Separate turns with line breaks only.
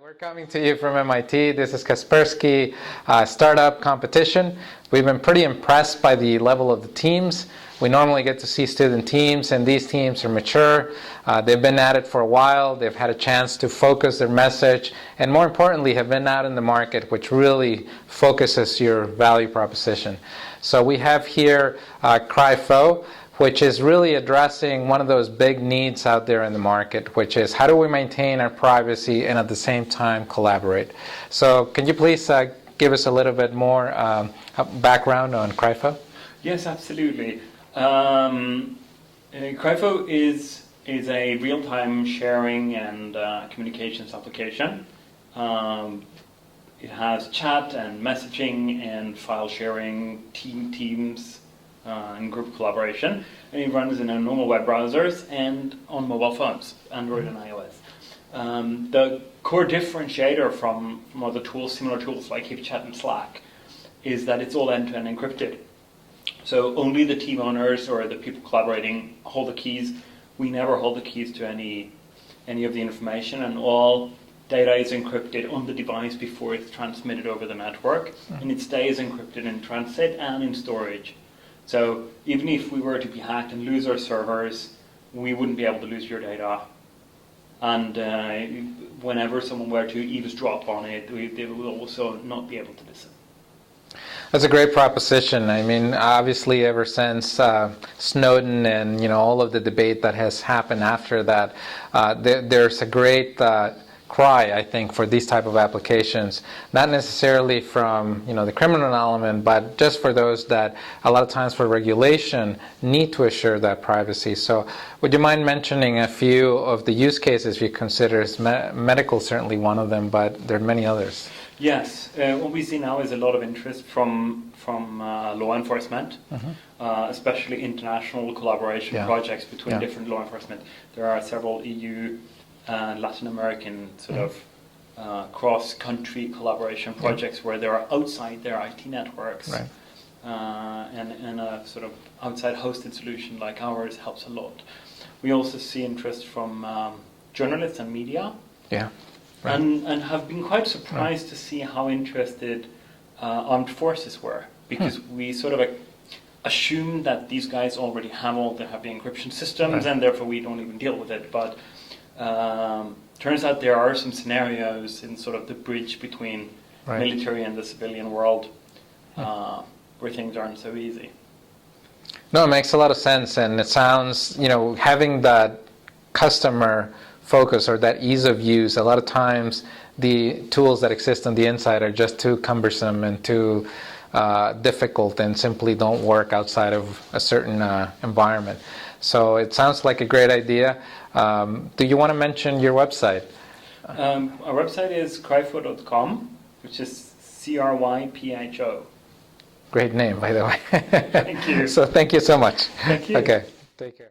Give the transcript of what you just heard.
We're coming to you from MIT. This is Kaspersky startup competition. We've been pretty impressed by the level of the teams. We normally get to see student teams, and these teams are mature. They've been at it for a while. They've had a chance to focus their message, and more importantly, have been out in the market, which really focuses your value proposition. So we have here Crypho, which is really addressing one of those big needs out there in the market, which is how do we maintain our privacy and at the same time collaborate. So can you please give us a little bit more background on Crypho?
Yes, absolutely. Crypho is a real-time sharing and communications application. It has chat and messaging and file sharing, teams, and group collaboration, and it runs in normal web browsers and on mobile phones, Android and iOS. The core differentiator from other tools, similar tools like HipChat and Slack, is that it's all end-to-end encrypted. So only the team owners or the people collaborating hold the keys. We never hold the keys to any of the information, and all data is encrypted on the device before it's transmitted over the network, and it stays encrypted in transit and in storage. So even if we were to be hacked and lose our servers, we wouldn't be able to lose your data. And whenever someone were to eavesdrop on it, they will also not be able to listen.
That's a great proposition. I mean, obviously, ever since Snowden and all of the debate that has happened after that, there's a great cry, I think, for these type of applications. Not necessarily from the criminal element, but just for those that a lot of times for regulation need to assure that privacy. So, would you mind mentioning a few of the use cases you consider? Medical certainly one of them, but there are many others.
Yes, what we see now is a lot of interest from law enforcement, especially international collaboration projects between different law enforcement. There are several EU and Latin American sort of cross-country collaboration projects where they are outside their IT networks, and a sort of outside hosted solution like ours helps a lot. We also see interest from journalists and media. And have been quite surprised to see how interested armed forces were, because we sort of assume that these guys already have the encryption systems, and therefore we don't even deal with it. But turns out there are some scenarios in sort of the bridge between military and the civilian world where things aren't so easy.
No, it makes a lot of sense, and it sounds, having that customer focus or that ease of use, a lot of times the tools that exist on the inside are just too cumbersome and too difficult and simply don't work outside of a certain environment. So it sounds like a great idea. Do you want to mention your website?
Our website is crypho.com, which is CRYPHO.
Great name, by the way.
Thank you.
So thank you so much.
Thank you.
Okay, take care.